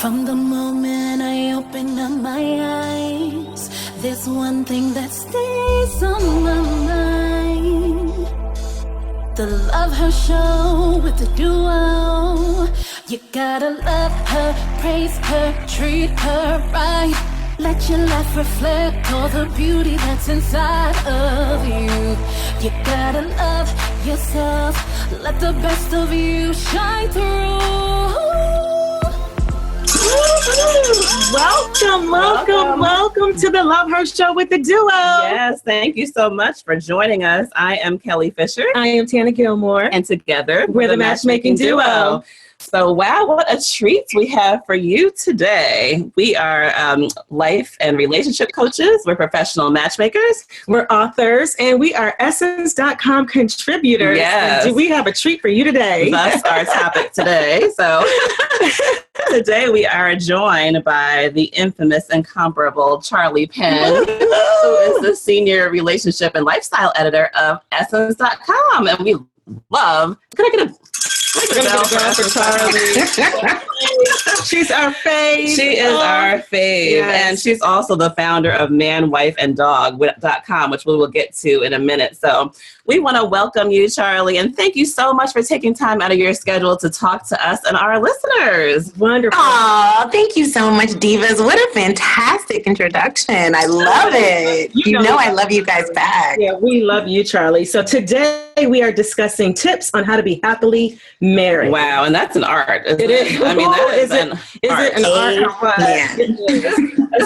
From the moment I open up my eyes, there's one thing that stays on my mind. The Love Her Show with the duo. You gotta love her, praise her, treat her right. Let your life reflect all the beauty that's inside of you. You gotta love yourself. Let the best of you shine through. Welcome to the Love Her Show with the duo. Yes, thank you so much for joining us. I am Kelly Fisher. I am Tana Gilmore. And together, we're the Matchmaking duo. So, wow, what a treat we have for you today. We are life and relationship coaches. We're professional matchmakers. We're authors, and we are Essence.com contributors. Yes. And do we have a treat for you today? That's our topic today. So, today we are joined by the infamous, incomparable Charli Penn, who is the senior relationship and lifestyle editor of Essence.com. And we love, can I get a for Charli. She's our fave. She is our fave. Yes. And she's also the founder of manwifeanddog.com, which we will get to in a minute. So we want to welcome you, Charli, and thank you so much for taking time out of your schedule to talk to us and our listeners. Wonderful. Oh, thank you so much, divas. What a fantastic introduction. I love it. You know I love you guys back. Yeah, we love you, Charli. So today we are discussing tips on how to be happily married. Wow, and that's an art. It is. I mean, that is an art. Yeah.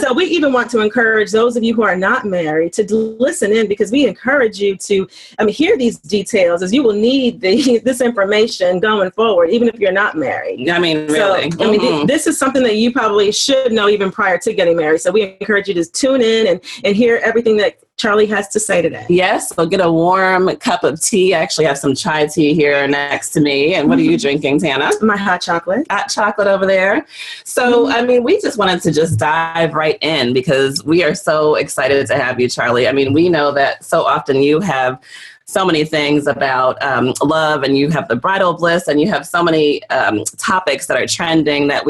So we even want to encourage those of you who are not married to listen in, because we encourage you to hear these details, as you will need this information going forward, even if you're not married. I mean, really. So, this is something that you probably should know even prior to getting married. So we encourage you to tune in and hear everything that Charli has to say today. Yes, so get a warm cup of tea. I actually have some chai tea here next to me. And what are you drinking, Tana? My hot chocolate. Hot chocolate over there. So, we just wanted to just dive right in, because we are so excited to have you, Charli. I mean, we know that so often you have so many things about love, and you have the bridal bliss, and you have so many topics that are trending that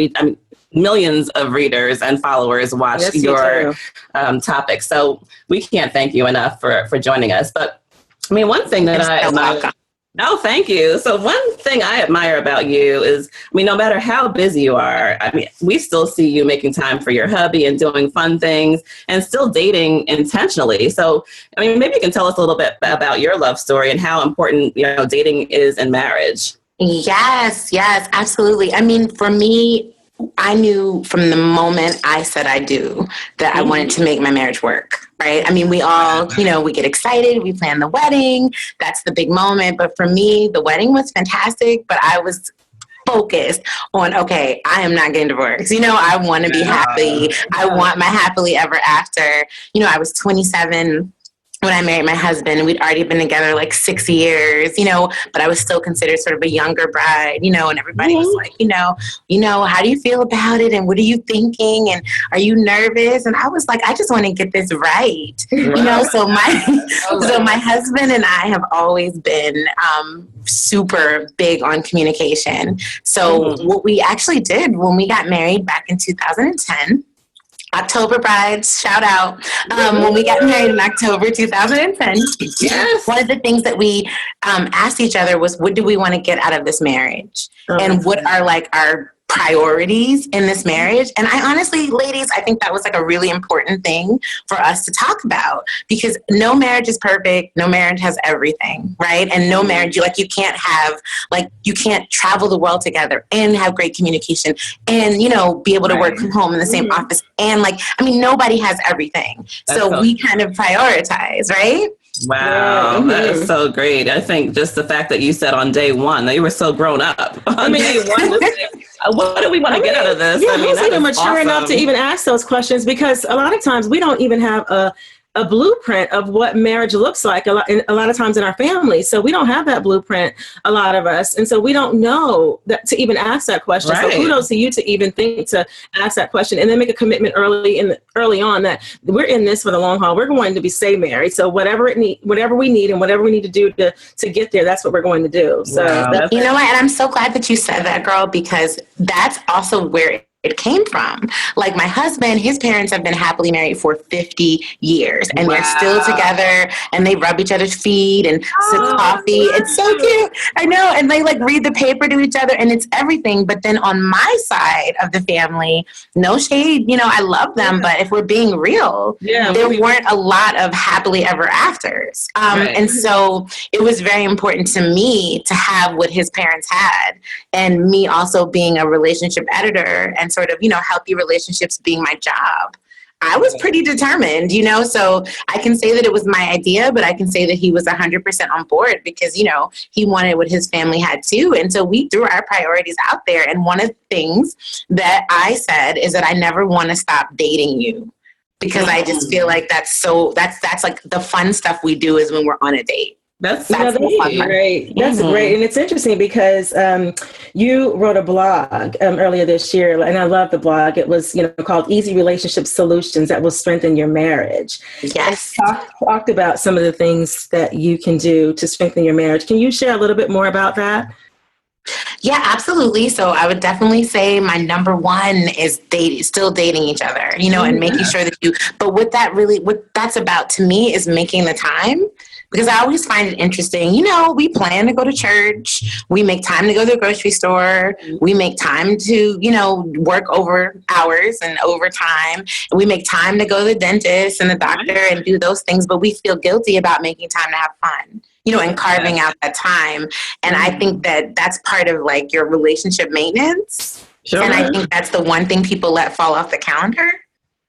millions of readers and followers watch your topics. So we can't thank you enough for joining us. But one thing that I admire. Oh, thank you. So one thing I admire about you is, no matter how busy you are, we still see you making time for your hubby and doing fun things and still dating intentionally. So, maybe you can tell us a little bit about your love story and how important, dating is in marriage. Yes, absolutely. For me, I knew from the moment I said I do that I wanted to make my marriage work, right? We all, we get excited, we plan the wedding, that's the big moment. But for me, the wedding was fantastic, but I was focused on, okay, I am not getting divorced. I want to be happy. I want my happily ever after. I was 27 when I married my husband, and we'd already been together like 6 years, but I was still considered sort of a younger bride, and everybody was like, how do you feel about it? And what are you thinking? And are you nervous? And I was like, I just want to get this right. So my husband and I have always been super big on communication. So what we actually did when we got married back in 2010, October brides, shout out. When we got married in October 2010, one of the things that we asked each other was, what do we want to get out of this marriage? And what are our priorities in this marriage? And I honestly, ladies, I think that was a really important thing for us to talk about, because no marriage is perfect. No marriage has everything, right? And no marriage, you can't have, you can't travel the world together and have great communication and, be able to work from home in the same office. And nobody has everything. So we kind of prioritize, right? Wow, that is so great. I think just the fact that you said on day one that you were so grown up. Day one, what do we want to get out of this? Who's even mature enough to even ask those questions? Because a lot of times we don't even have a blueprint of what marriage looks like a lot of times in our families. So we don't have that blueprint, a lot of us. And so we don't know that to even ask that question. Right. So kudos to you to even think to ask that question and then make a commitment early on that we're in this for the long haul. We're going to stay married. So whatever we need and whatever we need to do to get there, that's what we're going to do. So you know what? And I'm so glad that you said that, girl, because that's also where it came from. Like my husband, his parents have been happily married for 50 years and they're still together and they rub each other's feet and sip coffee. It's so cute. I know. And they like read the paper to each other and it's everything. But then on my side of the family, no shade, you know, I love them. But if we're being real, there weren't a lot of happily ever afters. And so it was very important to me to have what his parents had, and me also being a relationship editor and sort of, you know, healthy relationships being my job. I was pretty determined, you know, so I can say that it was my idea, but I can say that he was 100% on board because, you know, he wanted what his family had too. And so we threw our priorities out there. And one of the things that I said is that I never want to stop dating you, because I just feel like that's like the fun stuff we do is when we're on a date. That's great. That's great. And it's interesting because you wrote a blog earlier this year, and I love the blog. It was, you know, called Easy Relationship Solutions That Will Strengthen Your Marriage. Yes. And talked about some of the things that you can do to strengthen your marriage. Can you share a little bit more about that? Yeah, absolutely. So I would definitely say my number one is still dating each other, you know, and making sure that but what that's about to me is making the time. Because I always find it interesting, you know, we plan to go to church, we make time to go to the grocery store, we make time to, you know, work over hours and overtime, and we make time to go to the dentist and the doctor and do those things, but we feel guilty about making time to have fun, you know, and carving out that time. And I think that that's part of like your relationship maintenance. Sure. And I think that's the one thing people let fall off the calendar.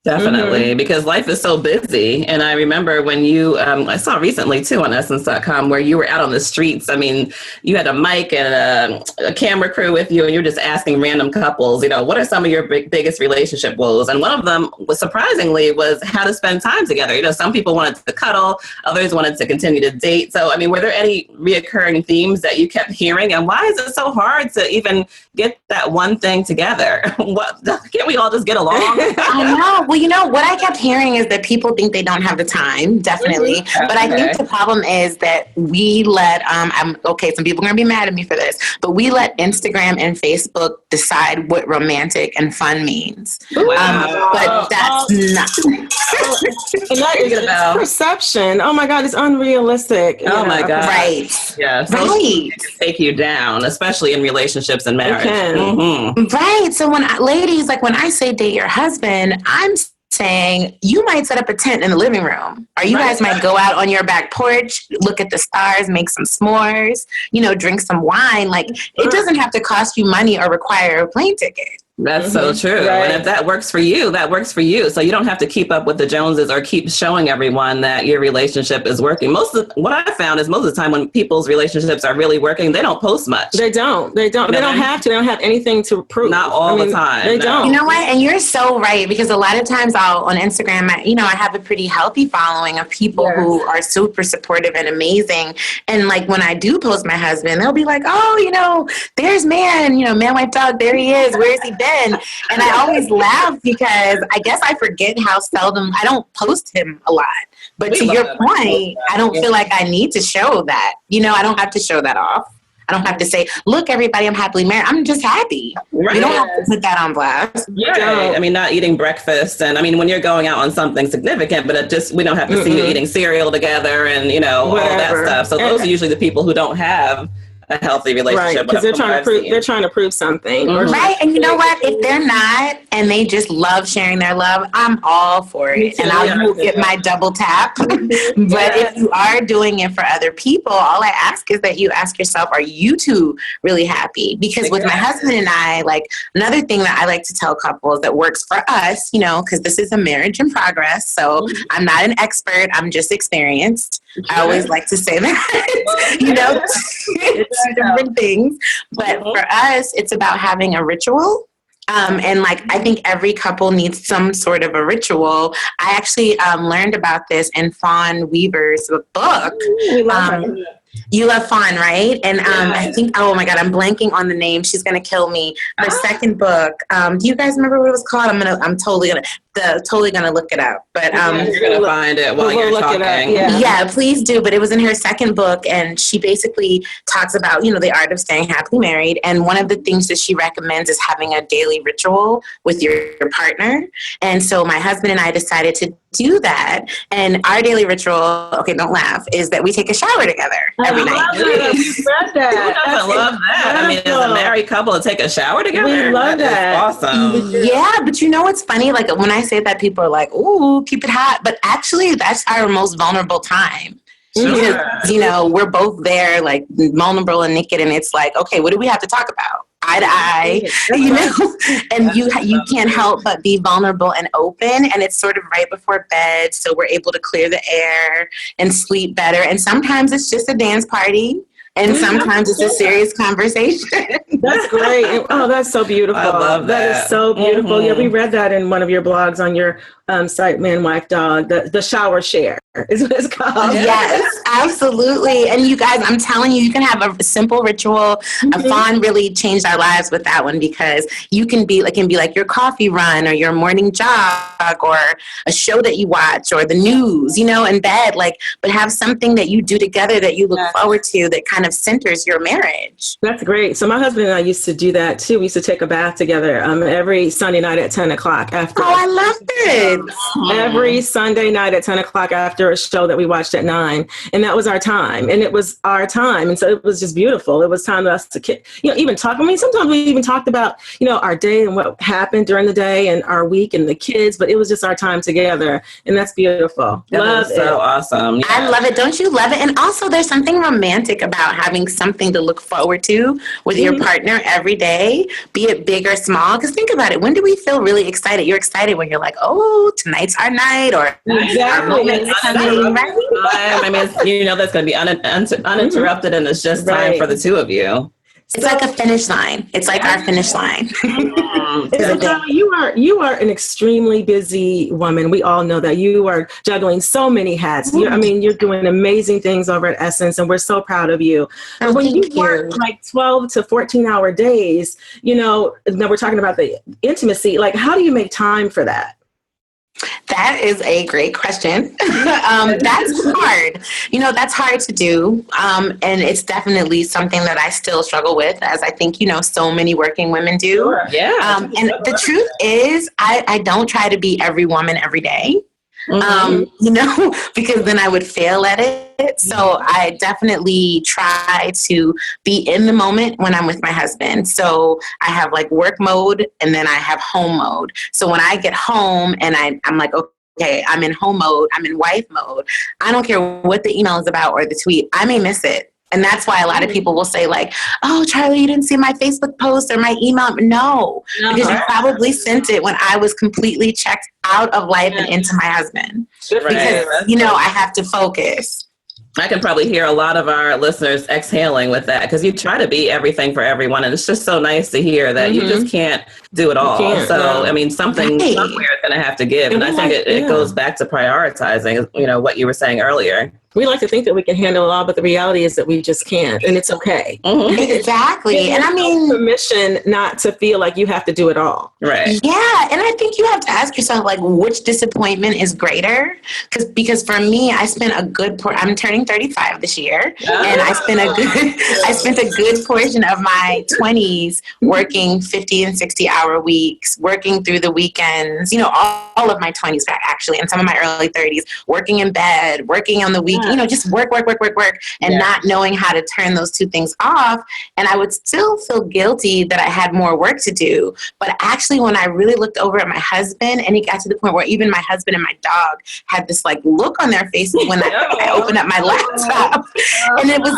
Definitely, because life is so busy. And I remember when you, I saw recently too on Essence.com where you were out on the streets. I mean, you had a mic and a camera crew with you, and you're just asking random couples, you know, what are some of your biggest relationship woes? And one of them was surprisingly was how to spend time together. You know, some people wanted to cuddle, others wanted to continue to date. So, I mean, were there any reoccurring themes that you kept hearing? And why is it so hard to even get that one thing together? Can't we all just get along? I know. Well, you know, what I kept hearing is that people think they don't have the time, definitely. But I think the problem is that we let, some people are going to be mad at me for this, but we let Instagram and Facebook decide what romantic and fun means. But that's not. And that is perception. Oh my God, it's unrealistic. Oh my God. Right. Yeah. Right. Take you down, especially in relationships and marriage. Right. So when ladies, like when I say date your husband, I'm saying you might set up a tent in the living room, or you guys might go out on your back porch, look at the stars, make some s'mores, you know, drink some wine. Like it doesn't have to cost you money or require a plane ticket. That's so true. Right. And if that works for you, that works for you. So you don't have to keep up with the Joneses or keep showing everyone that your relationship is working. What I found is most of the time when people's relationships are really working, they don't post much. They don't have to. They don't have anything to prove. Not all the time. They don't. You know what? And you're so right, because a lot of times on Instagram, I have a pretty healthy following of people who are super supportive and amazing. And like when I do post my husband, they'll be like, oh, you know, there's man, wife, dog, there he is. Where is he been? And I always laugh because I guess I forget how seldom I don't post him a lot. But to your point, I don't feel like I need to show that. I don't have to show that off. I don't have to say, look, everybody, I'm happily married. I'm just happy. Right. You don't have to put that on blast. Right. I mean, not eating breakfast. And I mean, when you're going out on something significant, but we don't have to see you eating cereal together and, all that stuff. So those are usually the people who don't have a healthy relationship. Right, because they're trying to prove something. Right, and you know what? If they're not, and they just love sharing their love, I'm all for it. And I'll get my double tap. But if you are doing it for other people, all I ask is that you ask yourself, are you two really happy? Because with my husband and I, like another thing that I like to tell couples that works for us, because this is a marriage in progress. So I'm not an expert, I'm just experienced. I always like to say that, it's different things. But for us, it's about having a ritual. And I think every couple needs some sort of a ritual. I actually learned about this in Fawn Weaver's book. You Love Fawn, right? And I think, oh my God, I'm blanking on the name. She's going to kill me. Her second book. Do you guys remember what it was called? I'm totally going to. totally gonna look it up. But you're gonna find it while you're talking. Yeah, please do. But it was in her second book, and she basically talks about, the art of staying happily married. And one of the things that she recommends is having a daily ritual with your partner. And so my husband and I decided to do that. And our daily ritual, okay, don't laugh, is that we take a shower together every night. Who doesn't love that? I mean, as a married couple to take a shower together? We love that. Awesome. Yeah, but you know what's funny? Like when I say that, people are like, ooh, keep it hot. But actually, that's our most vulnerable time. Sure. Because, we're both there, like vulnerable and naked. And it's like, okay, what do we have to talk about? Eye to eye, and you can't help but be vulnerable and open. And it's sort of right before bed. So we're able to clear the air and sleep better. And sometimes it's just a dance party. And sometimes it's a serious conversation. That's great. Oh, that's so beautiful. I love that. That is so beautiful. Mm-hmm. Yeah, we read that in one of your blogs on your site, Man, Wife, Dog, the shower share is what it's called. Yes, absolutely. And you guys, I'm telling you, you can have a simple ritual. Fawn really changed our lives with that one, because you can be like your coffee run or your morning jog or a show that you watch or the news, in bed, but have something that you do together that you look forward to that kind of centers your marriage. That's great. So my husband and I used to do that too. We used to take a bath together every Sunday night at 10 o'clock after. Oh, I love it. Every Sunday night at 10 o'clock after a show that we watched at 9. And that was our time. And it was our time. And so it was just beautiful. It was time for us to, even talk. I mean, sometimes we even talked about, our day and what happened during the day and our week and the kids, but it was just our time together. And that's beautiful. Love it. So awesome. Yeah. I love it. Don't you love it? And also there's something romantic about having something to look forward to with your partner every day, be it big or small. Because think about it. When do we feel really excited? You're excited when you're like, oh, tonight's our night, or exactly. our moment's coming, right? I mean, that's going to be uninterrupted, and it's just time for the two of you. It's like a finish line. It's like our finish line. You are an extremely busy woman. We all know that. You are juggling so many hats. You're doing amazing things over at Essence, and we're so proud of you. Oh, when you work 12 to 14-hour days, now we're talking about the intimacy. How do you make time for that? That is a great question. That's hard. That's hard to do. And it's definitely something that I still struggle with, as I think, so many working women do. Sure. Yeah. And the truth is, I don't try to be every woman every day. Because then I would fail at it. So I definitely try to be in the moment when I'm with my husband. So I have work mode, and then I have home mode. So when I get home and I'm like, okay, I'm in home mode, I'm in wife mode, I don't care what the email is about or the tweet, I may miss it. And that's why a lot of people will say oh, Charli, you didn't see my Facebook post or my email. No, because you probably sent it when I was completely checked out of life and into my husband. Because, I have to focus. I can probably hear a lot of our listeners exhaling with that, because you try to be everything for everyone. And it's just so nice to hear that you just can't do it all. So, something somewhere is going to have to give. And I think it goes back to prioritizing, what you were saying earlier. We like to think that we can handle it all, but the reality is that we just can't, and it's okay. Exactly. And permission not to feel like you have to do it all. Right. Yeah. And I think you have to ask yourself, which disappointment is greater? Because for me, I spent I'm turning 35 this year, and I spent a good portion of my 20s working 50 and 60-hour weeks, working through the weekends, all of my 20s actually, and some of my early 30s, working in bed, working on the weekend. Just work, and not knowing how to turn those two things off. And I would still feel guilty that I had more work to do. But actually, when I really looked over at my husband, and he got to the point where even my husband and my dog had this look on their faces when I opened up my laptop. And it was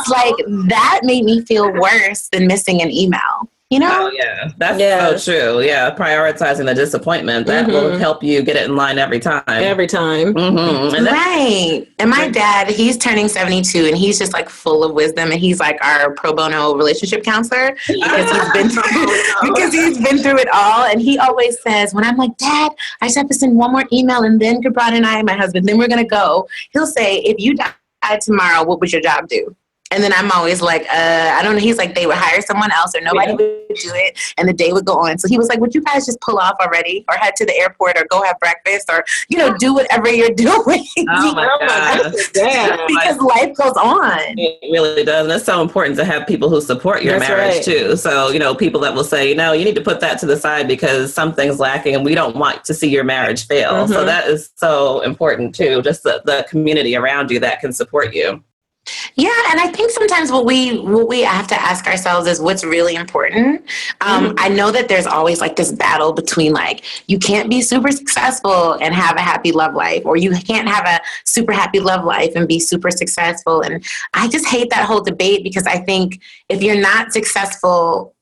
that made me feel worse than missing an email. Oh, yeah. That's so true. Yeah. Prioritizing the disappointment, that will help you get it in line every time. Every time. And right. And my dad, he's turning 72, and he's just full of wisdom. And he's our pro bono relationship counselor because he's been through it all. And he always says, when I'm like, Dad, I just have to send one more email, and then Gabrat and I, my husband, then we're going to go. He'll say, if you died tomorrow, what would your job do? And then I'm always like, I don't know. He's like, they would hire someone else or nobody would do it. And the day would go on. So he was like, would you guys just pull off already or head to the airport or go have breakfast or, do whatever you're doing. Oh my God. Because life goes on. It really does. And it's so important to have people who support your marriage too. So, people that will say, no, you need to put that to the side because something's lacking and we don't want to see your marriage fail. So that is so important too. Just the community around you that can support you. Yeah, and I think sometimes what we have to ask ourselves is what's really important. I know that there's always like this battle between like you can't be super successful and have a happy love life, or you can't have a super happy love life and be super successful. And I just hate that whole debate because I think if you're not successful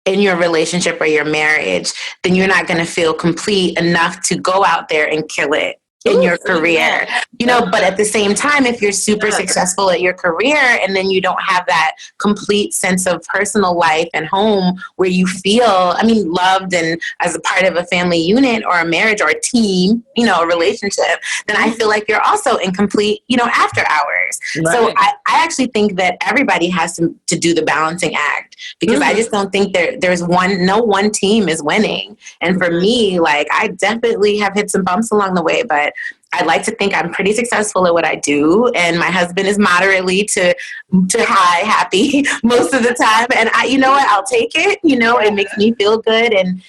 in your relationship or your marriage, then you're not going to feel complete enough to go out there and kill it in your career, but at the same time, if you're super successful at your career and then you don't have that complete sense of personal life and home where you feel, loved and as a part of a family unit or a marriage or a team, a relationship, then I feel like you're also incomplete, after hours. Right. So I actually think that everybody has to do the balancing act because I just don't think there's no one team is winning. And for me, like I definitely have hit some bumps along the way, but I like to think I'm pretty successful at what I do, and my husband is moderately to high happy most of the time. And I'll take it. It makes me feel good, and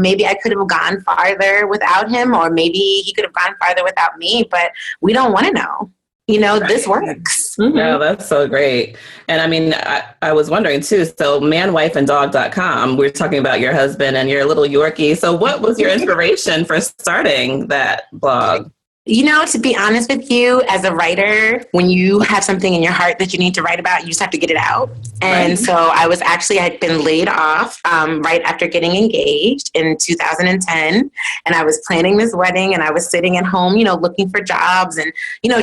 maybe I could have gone farther without him, or maybe he could have gone farther without me. But we don't want to know. This works. Yeah, that's so great. And I was wondering too, so manwifeanddog.com, we're talking about your husband and your little Yorkie. So what was your inspiration for starting that blog? To be honest with you, as a writer, when you have something in your heart that you need to write about, you just have to get it out. And so I had been laid off right after getting engaged in 2010. And I was planning this wedding and I was sitting at home, looking for jobs and,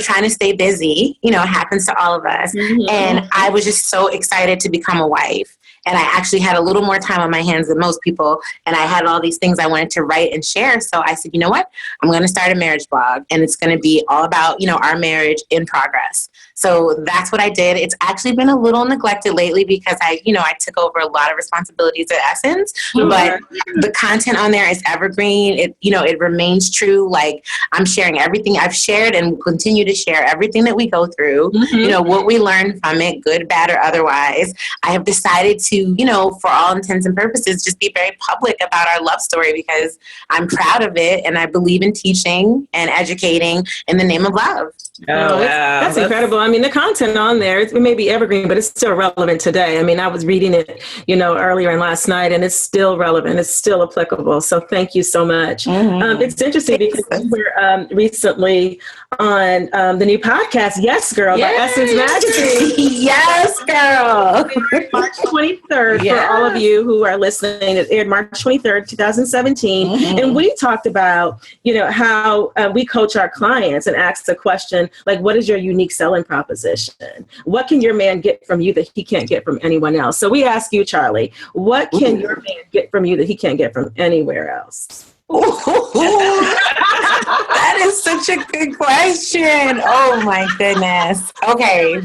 trying to stay busy. It happens to all of us. And I was just so excited to become a wife. And I actually had a little more time on my hands than most people. And I had all these things I wanted to write and share. So I said, you know what? I'm going to start a marriage blog. And it's going to be all about, our marriage in progress. So that's what I did. It's actually been a little neglected lately because I took over a lot of responsibilities at Essence. But the content on there is evergreen. It remains true. Like I'm sharing everything I've shared and will continue to share everything that we go through, what we learn from it, good, bad, or otherwise. I have decided to, for all intents and purposes, just be very public about our love story because I'm proud of it and I believe in teaching and educating in the name of love. Oh, that's incredible. The content on there, it may be evergreen, but it's still relevant today. I was reading it, earlier and last night, and it's still relevant. It's still applicable. So thank you so much. It's interesting because we were recently on the new podcast, Yes Girl, by Essence Magazine. Yes, girl. March 23rd, for all of you who are listening. It aired March 23rd, 2017. And we talked about, how we coach our clients and ask the question, like, what is your unique selling proposition? What can your man get from you that he can't get from anyone else? So we ask you, Charli, what can your man get from you that he can't get from anywhere else? That is such a good question. Oh my goodness. Okay.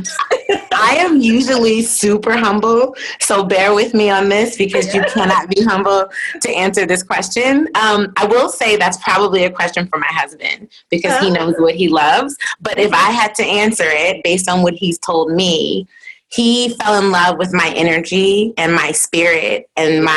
I am usually super humble, so bear with me on this because you cannot be humble to answer this question. I will say that's probably a question for my husband because he knows what he loves. But if I had to answer it based on what he's told me, he fell in love with my energy and my spirit and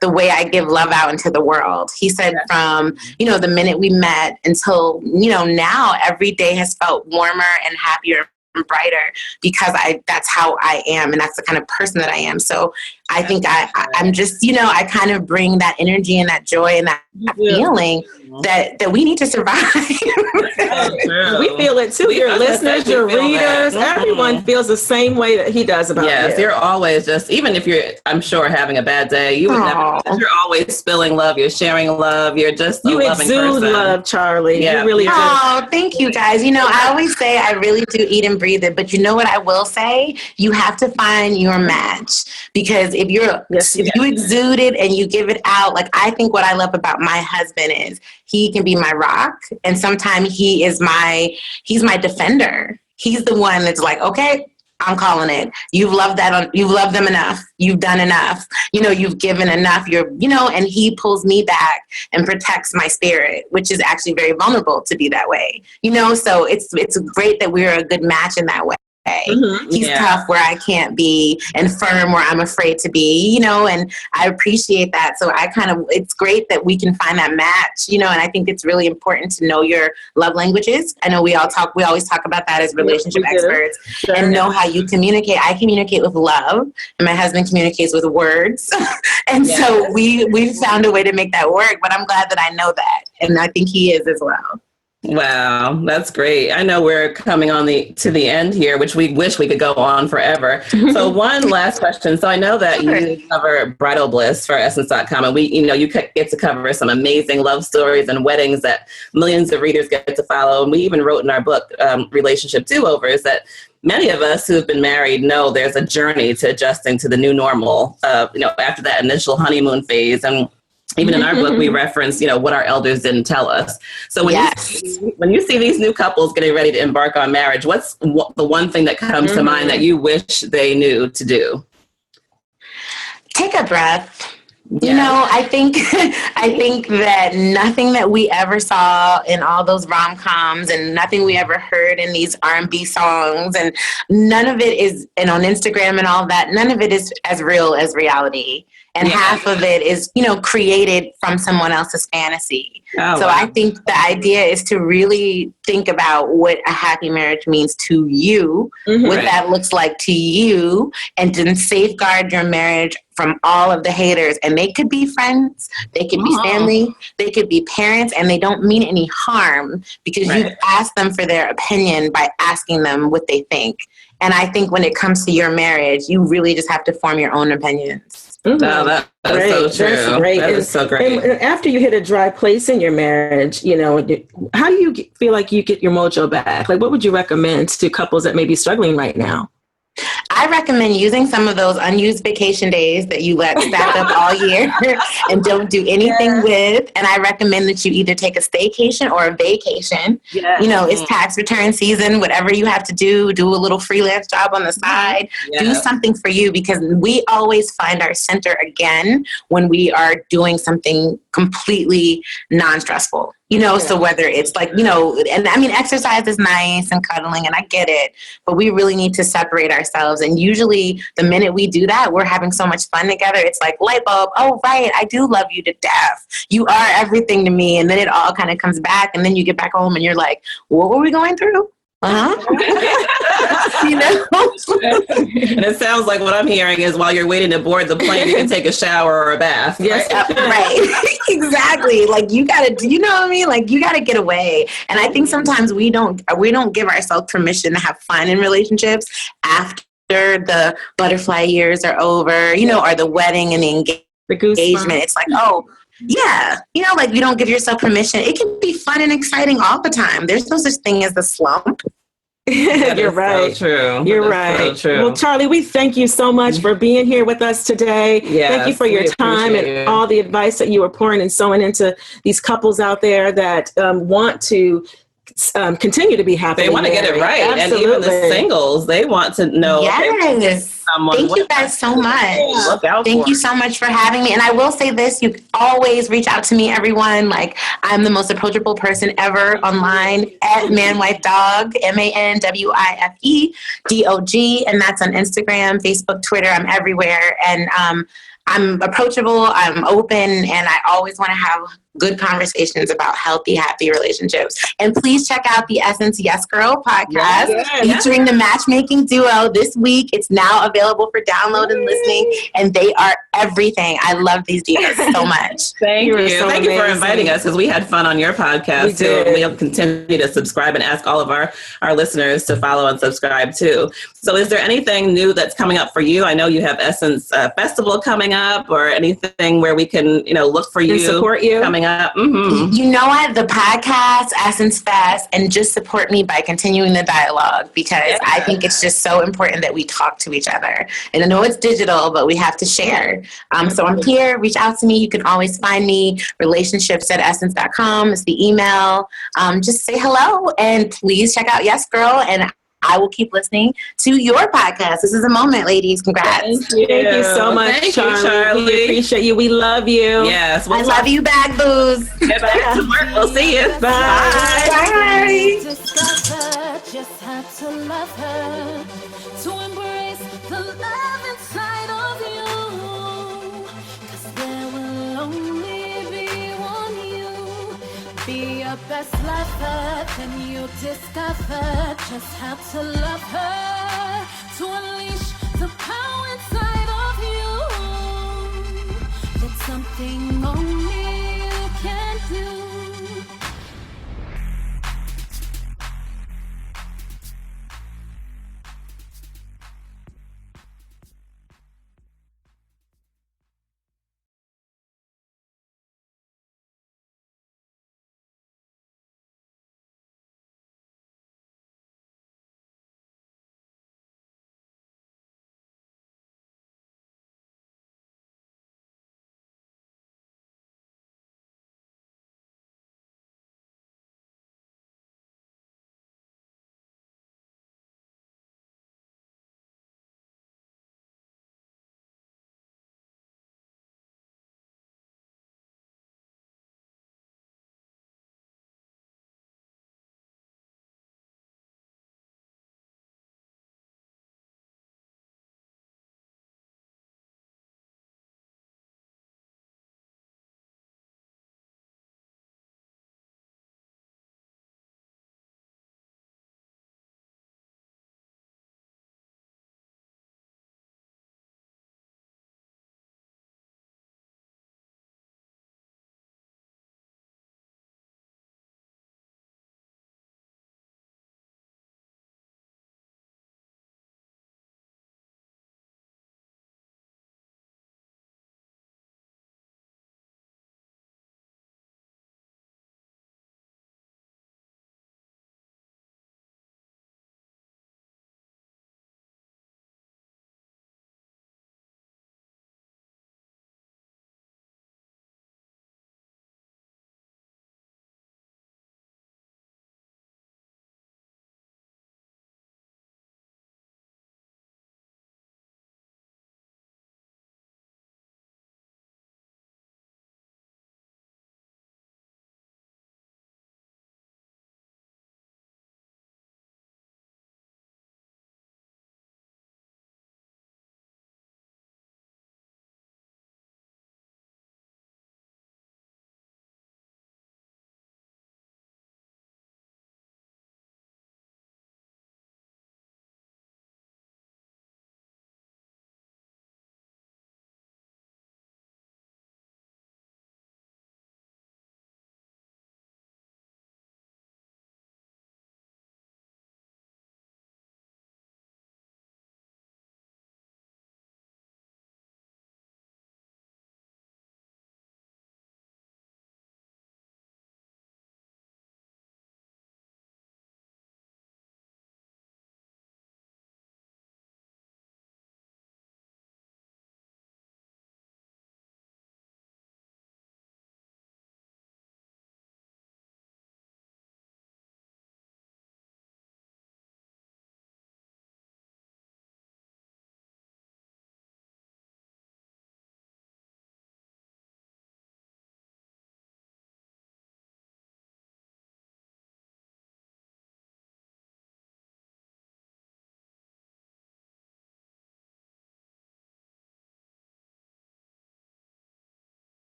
the way I give love out into the world. He said from, the minute we met until, now every day has felt warmer and happier and brighter because that's how I am. And that's the kind of person that I am. So I think I'm just, I kind of bring that energy and that joy and that feeling that we need to survive. We feel it too. Your listeners, your readers, everyone feels the same way that he does about you. You're always just, even if you're, I'm sure, having a bad day, you would never, you're always spilling love, you're sharing love, you're just a loving person. You exude love, Charli. Yeah. You really do. Oh, thank you guys. I always say I really do eat and breathe it, but you know what I will say? You have to find your match because if you exude it and you give it out, like I think what I love about my husband is he can be my rock and sometimes he's my defender. He's the one that's like, okay, I'm calling it. You've loved them enough. You've done enough. You've given enough. And he pulls me back and protects my spirit, which is actually very vulnerable to be that way. So it's great that we're a good match in that way. Mm-hmm. He's tough where I can't be, and firm where I'm afraid to be, and I appreciate that. So it's great that we can find that match, and I think it's really important to know your love languages. I know we always talk about that as relationship experts, and know how you communicate. I communicate with love, and my husband communicates with words. And so we've found a way to make that work, but I'm glad that I know that. And I think he is as well. Wow, that's great. I know we're coming to the end here, which we wish we could go on forever. So one last question. So I know that you cover bridal bliss for Essence.com, and you get to cover some amazing love stories and weddings that millions of readers get to follow. And we even wrote in our book, Relationship Do-Overs, that many of us who have been married know there's a journey to adjusting to the new normal, after that initial honeymoon phase. And even in our book, we reference, what our elders didn't tell us. So when you see these new couples getting ready to embark on marriage, what's the one thing that comes to mind that you wish they knew to do? Take a breath. I think that nothing that we ever saw in all those rom-coms and nothing we ever heard in these R&B songs, and none of it is, and on Instagram and all that, none of it is as real as reality. And half of it is, created from someone else's fantasy. Oh, so wow. I think the idea is to really think about what a happy marriage means to you, what that looks like to you, and then safeguard your marriage from all of the haters. And they could be friends, they could be family, they could be parents, and they don't mean any harm because you've asked them for their opinion by asking them what they think. And I think when it comes to your marriage, you really just have to form your own opinions. Mm-hmm. Oh, that's so true. That's great. That is so great. And after you hit a dry place in your marriage, how do you feel like you get your mojo back? Like, what would you recommend to couples that may be struggling right now? I recommend using some of those unused vacation days that you let stack up all year and don't do anything with. And I recommend that you either take a staycation or a vacation. It's tax return season, whatever you have to do a little freelance job on the side, do something for you, because we always find our center again when we are doing something completely non-stressful. So whether it's like, and I mean, exercise is nice and cuddling, and I get it, but we really need to separate ourselves. And usually the minute we do that, we're having so much fun together. It's like light bulb. Oh, right. I do love you to death. You are everything to me. And then it all kind of comes back. And then you get back home and you're like, what were we going through? And it sounds like what I'm hearing is while you're waiting to board the plane, you can take a shower or a bath. Yes, right. Exactly. Like you gotta, you know what I mean? Like you gotta get away. And I think sometimes we don't give ourselves permission to have fun in relationships after the butterfly years are over, or the wedding and the engagement. It's like, oh, yeah. Like you don't give yourself permission. It can be fun and exciting all the time. There's no such thing as the slump. You're right. So true. You're right. So true. Well, Charli, we thank you so much for being here with us today. Yes, thank you for your time and all the advice that you were pouring and sowing into these couples out there that want to continue to be happy. They want to get it right. Absolutely. And even the singles, they want to know. Yes. Thank you guys so much. Thank you so much for having me. And I will say this, you always reach out to me, everyone. Like, I'm the most approachable person ever online at manwifedog, MANWIFEDOG. And that's on Instagram, Facebook, Twitter. I'm everywhere. And I'm approachable, I'm open, and I always want to have good conversations about healthy, happy relationships. And please check out the Essence Yes Girl podcast featuring the Matchmaking duo this week. It's now available for download and listening, and they are everything. I love these divas so much. Thank you. Thank you for inviting us, because we had fun on your podcast too. And we'll continue to subscribe and ask all of our listeners to follow and subscribe too. So is there anything new that's coming up for you? I know you have Essence Festival coming up, or anything where we can, look for you, support you coming up. Mm-hmm. You know what? The podcast, Essence Fest, and just support me by continuing the dialogue, because I think it's just so important that we talk to each other. And I know it's digital, but we have to share. So I'm here. Reach out to me. You can always find me, relationships@essence.com is the email. Just say hello, and please check out Yes Girl. And I will keep listening to your podcast. This is a moment, ladies. Congrats. Thank you so much, Charli. We appreciate you. We love you. Yes. I love you back, booze. Get back to work. We'll see you. Bye. Bye. Discover just how to love her, to embrace the love inside of you. 'Cause there will only be one you. Be your best lover, then you'll discover just how to love her, to unleash the power inside of you. That's something only you can do.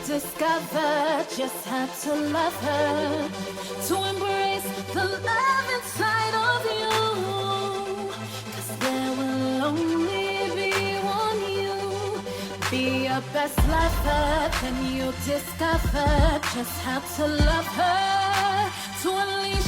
discover just how to love her, to embrace the love inside of you. 'Cause there will only be one you. Be your best lover, then you discover just how to love her, to unleash